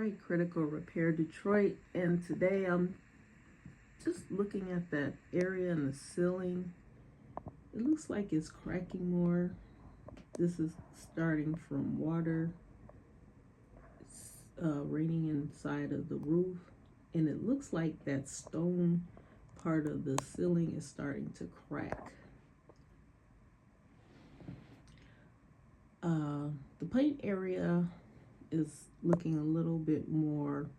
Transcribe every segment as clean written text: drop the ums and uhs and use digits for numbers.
Detroit, Critical Repair Detroit, and today I'm just looking at that area in the ceiling. It looks like it's cracking more. This is starting from water. It's raining inside of the roof, and it looks like that stone part of the ceiling is starting to crack. The paint area is looking a little bit more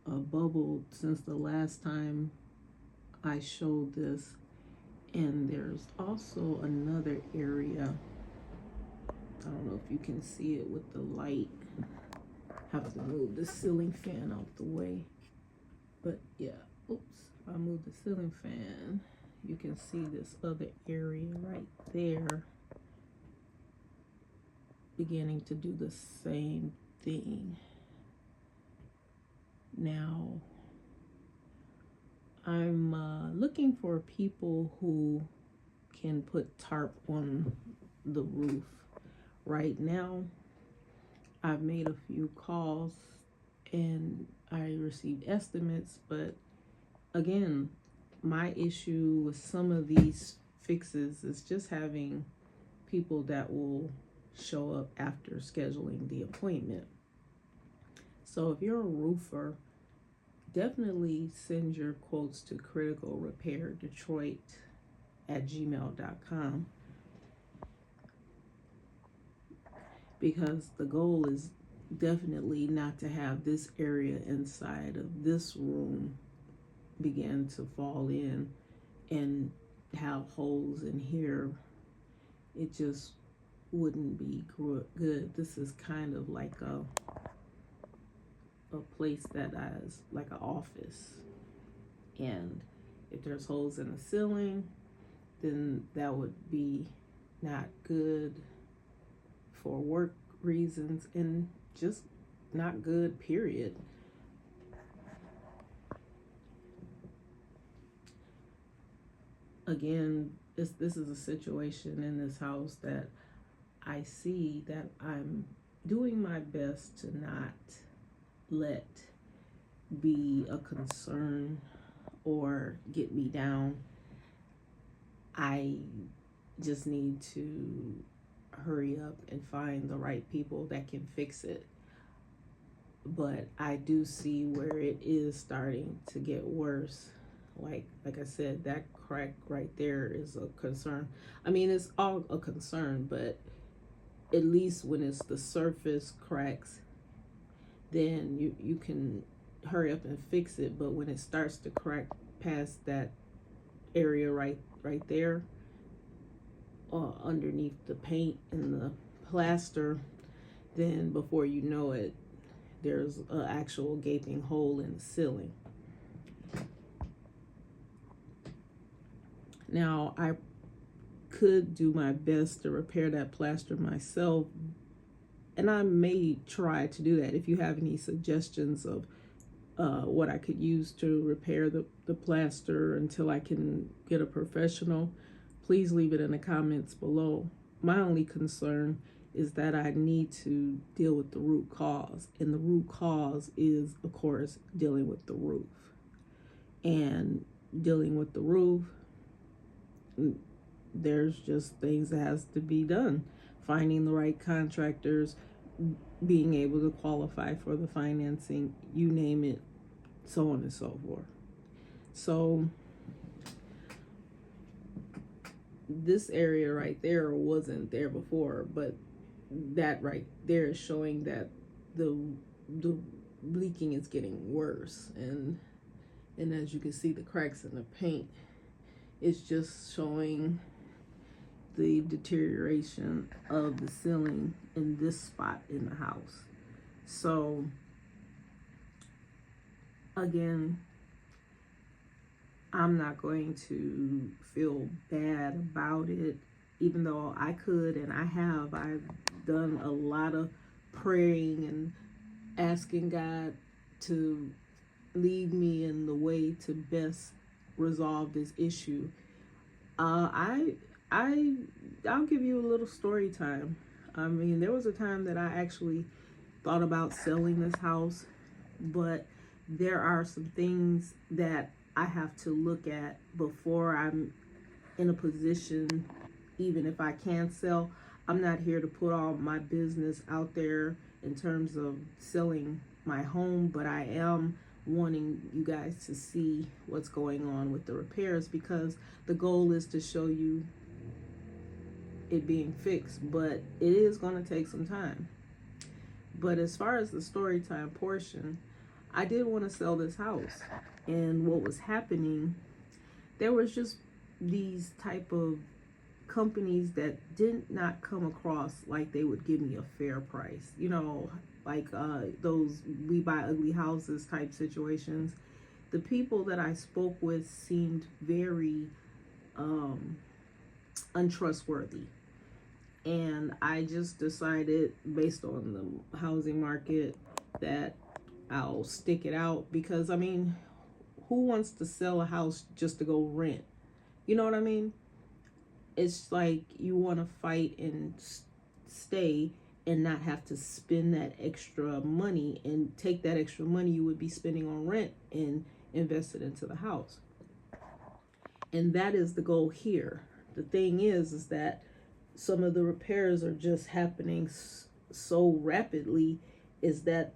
bubbled since the last time I showed this, and there's also another area. I don't know if you can see it with the light. Have to move the ceiling fan out the way, but yeah, oops, if I move the ceiling fan, you can see this other area right there beginning to do the same thing. Now, I'm looking for people who can put tarp on the roof. Right now, I've made a few calls and I received estimates, but again, my issue with some of these fixes is just having people that will show up after scheduling the appointment. So if you're a roofer, definitely send your quotes to criticalrepairdetroit@gmail.com, because the goal is definitely not to have this area inside of this room begin to fall in and have holes in here. It just wouldn't be good. This is kind of like a place that is like an office, and if there's holes in the ceiling, then that would be not good for work reasons and just not good, period. Again, this is a situation in this house that I see that I'm doing my best to not let be a concern or get me down. I just need to hurry up and find the right people that can fix it. But I do see where it is starting to get worse. Like I said, that crack right there is a concern. I mean, it's all a concern, but at least when it's the surface cracks, then you can hurry up and fix it. But when it starts to crack past that area right there, underneath the paint and the plaster, then before you know it, there's an actual gaping hole in the ceiling. Now, I could do my best to repair that plaster myself, and I may try to do that. If you have any suggestions of what I could use to repair the plaster until I can get a professional, please leave it in the comments below. My only concern is that I need to deal with the root cause, and the root cause is, of course, dealing with the roof. And dealing with the roof, there's just things that has to be done. Finding the right contractors, being able to qualify for the financing, you name it, so on and so forth. So this area right there wasn't there before, but that right there is showing that the leaking is getting worse, and as you can see, the cracks in the paint, it's just showing the deterioration of the ceiling in this spot in the house. So again, I'm not going to feel bad about it, even though I could, and I've done a lot of praying and asking God to lead me in the way to best resolve this issue. I'll give you a little story time. I mean, there was a time that I actually thought about selling this house, but there are some things that I have to look at before I'm in a position, even if I can sell. I'm not here to put all my business out there in terms of selling my home, but I am wanting you guys to see what's going on with the repairs, because the goal is to show you it being fixed, but it is going to take some time. But as far as the story time portion, I did want to sell this house, and what was happening, there was just these type of companies that did not come across like they would give me a fair price, you know, like those We Buy Ugly Houses type situations. The people that I spoke with seemed very untrustworthy, and I just decided, based on the housing market, that I'll stick it out, because I mean, who wants to sell a house just to go rent? You know what I mean? It's like you want to fight and stay and not have to spend that extra money, and take that extra money you would be spending on rent and invest it into the house. And that is the goal here. The thing is that some of the repairs are just happening so rapidly, is that,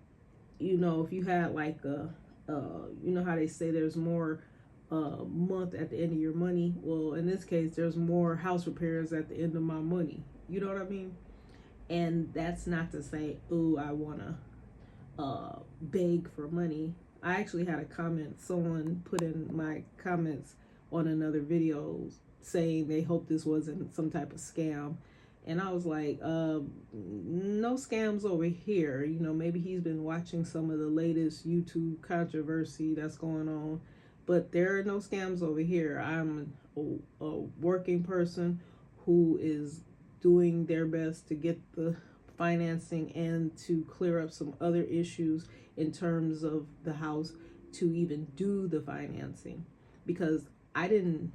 you know, if you had like you know how they say there's more month at the end of your money, well, in this case there's more house repairs at the end of my money. You know what I mean? And that's not to say, oh, I want to beg for money. I actually had a comment, someone put in my comments on another video saying they hope this wasn't some type of scam. And I was like, no scams over here. You know, maybe he's been watching some of the latest YouTube controversy that's going on, but there are no scams over here. I'm a working person who is doing their best to get the financing and to clear up some other issues in terms of the house to even do the financing, because I didn't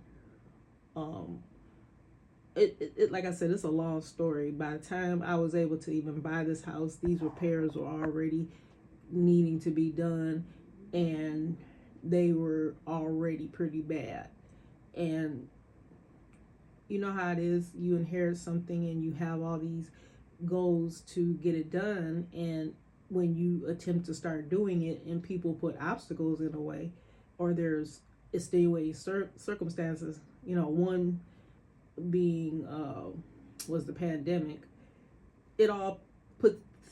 like I said, it's a long story. By the time I was able to even buy this house, these repairs were already needing to be done, and they were already pretty bad. And you know how it is, you inherit something and you have all these goals to get it done, and when you attempt to start doing it and people put obstacles in the way, or there's extenuating circumstances, you know, one being was the pandemic, it all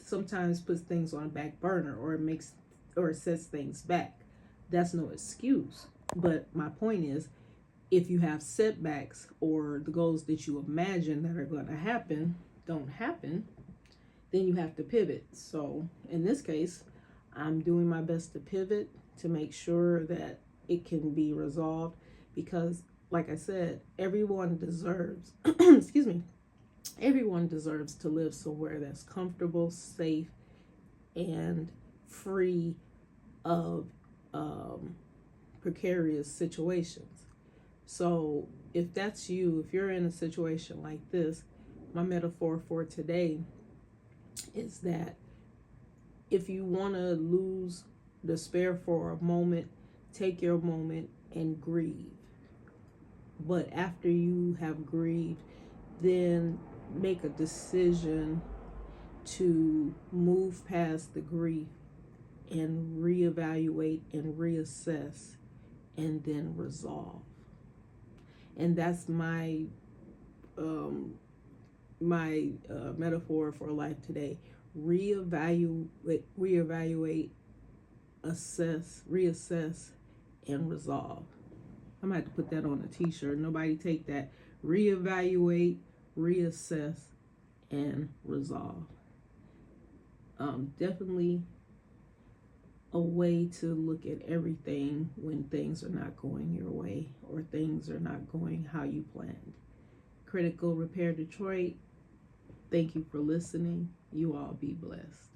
sometimes puts things on a back burner, or it sets things back. That's no excuse, but my point is, if you have setbacks, or the goals that you imagine that are going to happen don't happen, then you have to pivot. So in this case, I'm doing my best to pivot to make sure that it can be resolved, because like I said, everyone deserves excuse me, everyone deserves to live somewhere that's comfortable, safe, and free of precarious situations. So if that's you, if you're in a situation like this, my metaphor for today is that if you want to lose despair for a moment, take your moment and grieve. But after you have grieved, then make a decision to move past the grief and reevaluate and reassess, and then resolve. And that's my metaphor for life today. Reevaluate, assess, reassess, and resolve. I might have to put that on a t-shirt. Nobody take that. Reevaluate, reassess, and resolve. Definitely a way to look at everything when things are not going your way, or things are not going how you planned. Critical Repair Detroit, thank you for listening. You all be blessed.